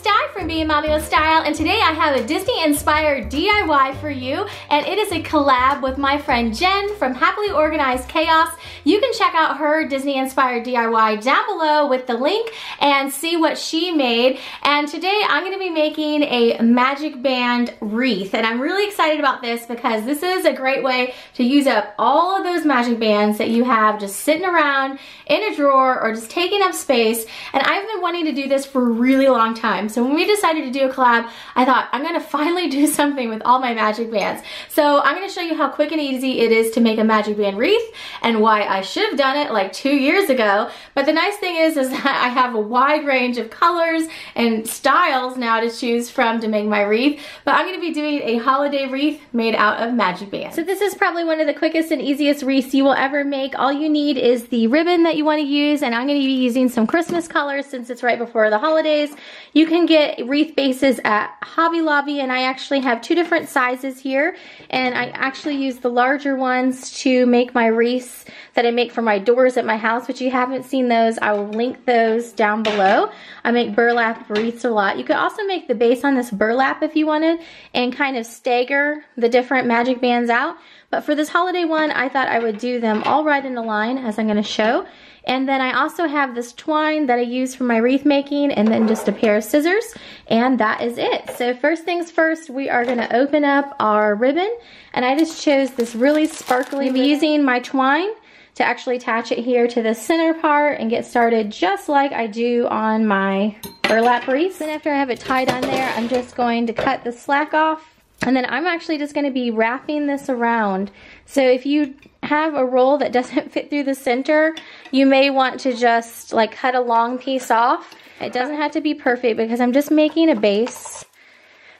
Di from Being Mommy with Style, and today I have a Disney inspired DIY for you, and it is a collab with my friend Jen from Happily Organized Chaos. You can check out her Disney inspired DIY down below with the link and see what she made. And today I'm going to be making a MagicBand wreath, and I'm really excited about this because this is a great way to use up all of those MagicBands that you have just sitting around in a drawer or just taking up space. And I've been wanting to do this for a really long time. So when we decided to do a collab, I thought I'm gonna finally do something with all my MagicBands. So I'm gonna show you how quick and easy it is to make a MagicBand wreath and why I should have done it like 2 years ago. But the nice thing is that I have a wide range of colors and styles now to choose from to make my wreath. But I'm gonna be doing a holiday wreath made out of MagicBands. So this is probably one of the quickest and easiest wreaths you will ever make. All you need is the ribbon that you wanna use, and I'm gonna be using some Christmas colors since it's right before the holidays. You can get wreath bases at Hobby Lobby, and I actually have 2 different sizes here, and I actually use the larger ones to make my wreaths that I make for my doors at my house, which you haven't seen those. I will link those down below. I make burlap wreaths a lot. You could also make the base on this burlap if you wanted and kind of stagger the different MagicBands out. But for this holiday one, I thought I would do them all right in a line as I'm going to show. And then I also have this twine that I use for my wreath making, and then just a pair of scissors, and that is it. So first things first, we are going to open up our ribbon, and I just chose this really sparkly ribbon. I'm using my twine to actually attach it here to the center part and get started just like I do on my burlap wreath. Then after I have it tied on there, I'm just going to cut the slack off. And then I'm actually just going to be wrapping this around. So if you have a roll that doesn't fit through the center, you may want to just like cut a long piece off. It doesn't have to be perfect because I'm just making a base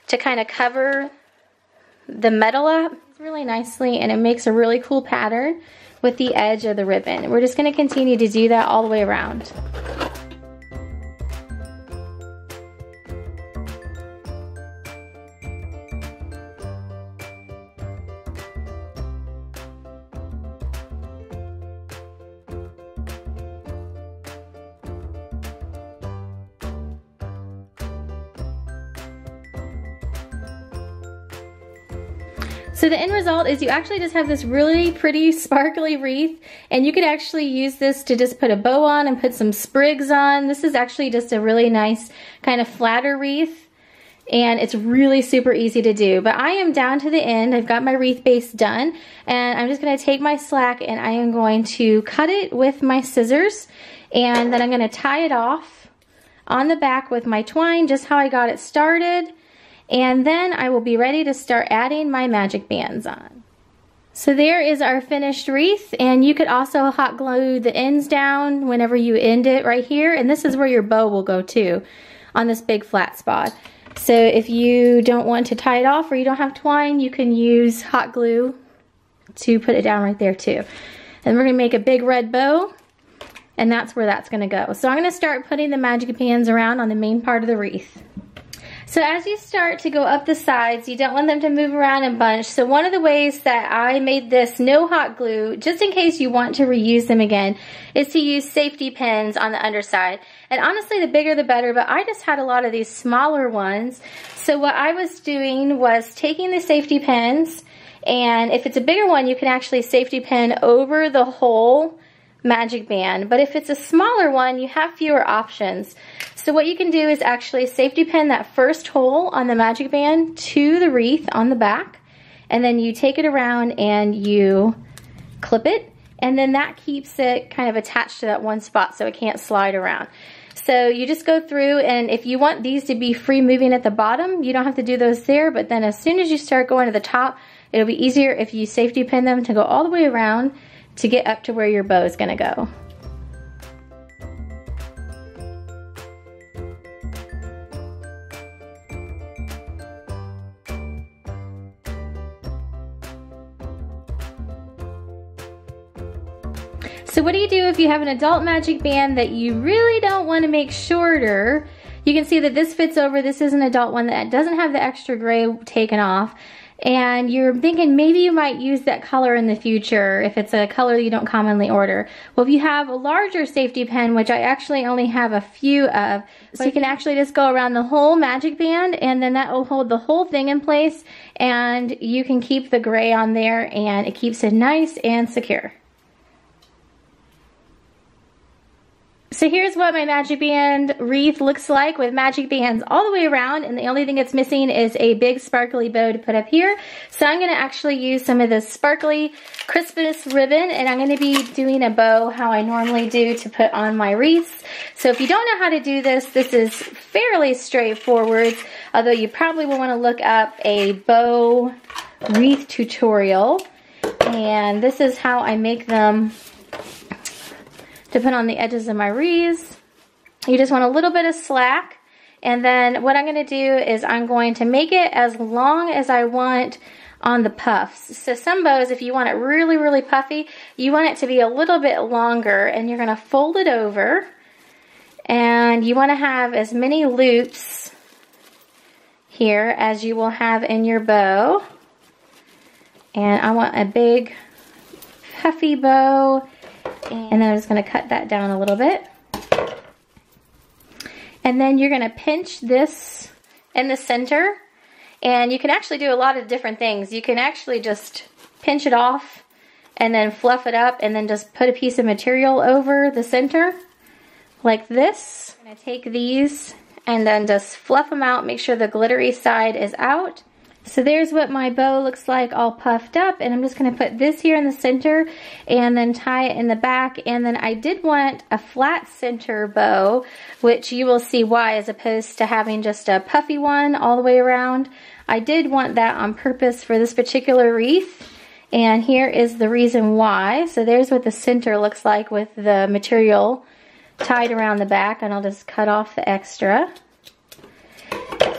to kind of cover the metal up really nicely, and it makes a really cool pattern with the edge of the ribbon. We're just going to continue to do that all the way around. So the end result is you actually just have this really pretty sparkly wreath, and you could actually use this to just put a bow on and put some sprigs on. This is actually just a really nice kind of flatter wreath, and it's really super easy to do. But I am down to the end. I've got my wreath base done, and I'm just going to take my slack and I am going to cut it with my scissors, and then I'm going to tie it off on the back with my twine, just how I got it started. And then I will be ready to start adding my MagicBands on. So there is our finished wreath, and you could also hot glue the ends down whenever you end it right here, and this is where your bow will go too, on this big flat spot. So if you don't want to tie it off or you don't have twine, you can use hot glue to put it down right there too. And we're gonna make a big red bow, and that's where that's gonna go. So I'm gonna start putting the MagicBands around on the main part of the wreath. So as you start to go up the sides, you don't want them to move around and bunch. So one of the ways that I made this no hot glue, just in case you want to reuse them again, is to use safety pins on the underside. And honestly, the bigger the better, but I just had a lot of these smaller ones. So what I was doing was taking the safety pins, and if it's a bigger one, you can actually safety pin over the whole MagicBand. But if it's a smaller one, you have fewer options. So what you can do is actually safety pin that first hole on the MagicBand to the wreath on the back, and then you take it around and you clip it, and then that keeps it kind of attached to that one spot so it can't slide around. So you just go through, and if you want these to be free moving at the bottom, you don't have to do those there, but then as soon as you start going to the top, it'll be easier if you safety pin them to go all the way around to get up to where your bow is going to go. So what do you do if you have an adult MagicBand that you really don't want to make shorter? You can see that this fits over. This is an adult one that doesn't have the extra gray taken off. and you're thinking maybe you might use that color in the future if it's a color you don't commonly order. Well, if you have a larger safety pin, which I actually only have a few of, so you can actually just go around the whole magic band, and then that will hold the whole thing in place, and you can keep the gray on there, and it keeps it nice and secure. So here's what my Magic Band wreath looks like with Magic Bands all the way around, and the only thing it's missing is a big sparkly bow to put up here. So I'm going to actually use some of this sparkly Christmas ribbon, and I'm going to be doing a bow how I normally do to put on my wreaths. So if you don't know how to do this, this is fairly straightforward, although you probably will want to look up a bow wreath tutorial. And this is how I make them to put on the edges of my wreaths. You just want a little bit of slack, and then what I'm going to do is I'm going to make it as long as I want on the puffs. So some bows, if you want it really, really puffy, you want it to be a little bit longer, and you're going to fold it over, and you want to have as many loops here as you will have in your bow. And I want a big puffy bow. And then I'm just going to cut that down a little bit. And then you're going to pinch this in the center. And you can actually do a lot of different things. You can actually just pinch it off and then fluff it up and then just put a piece of material over the center like this. I'm going to take these and then just fluff them out, make sure the glittery side is out. So there's what my bow looks like all puffed up, and I'm just going to put this here in the center and then tie it in the back. And then I did want a flat center bow, which you will see why, as opposed to having just a puffy one all the way around. I did want that on purpose for this particular wreath, and here is the reason why. So there's what the center looks like with the material tied around the back, and I'll just cut off the extra.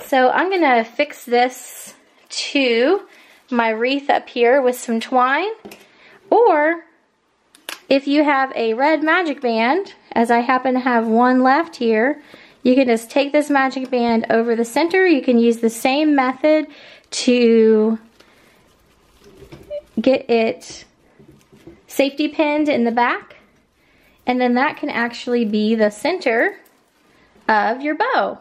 So I'm going to fix this to my wreath up here with some twine, or if you have a red magic band, as I happen to have one left here, you can just take this magic band over the center. You can use the same method to get it safety pinned in the back, and then that can actually be the center of your bow.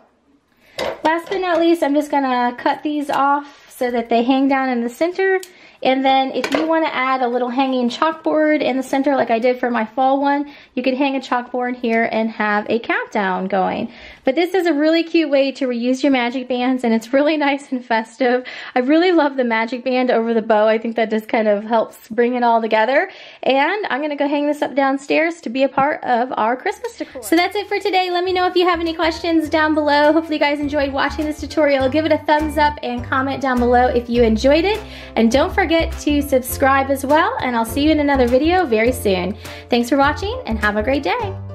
Last but not least, I'm just gonna cut these off so that they hang down in the center. And then if you want to add a little hanging chalkboard in the center like I did for my fall one, you could hang a chalkboard here and have a countdown going. But this is a really cute way to reuse your magic bands, and it's really nice and festive. I really love the magic band over the bow. I think that just kind of helps bring it all together. And I'm going to go hang this up downstairs to be a part of our Christmas decor. So that's it for today. Let me know if you have any questions down below. Hopefully you guys enjoyed watching this tutorial. Give it a thumbs up and comment down below if you enjoyed it. And don't forget to subscribe as well, and I'll see you in another video very soon. Thanks for watching, and have a great day.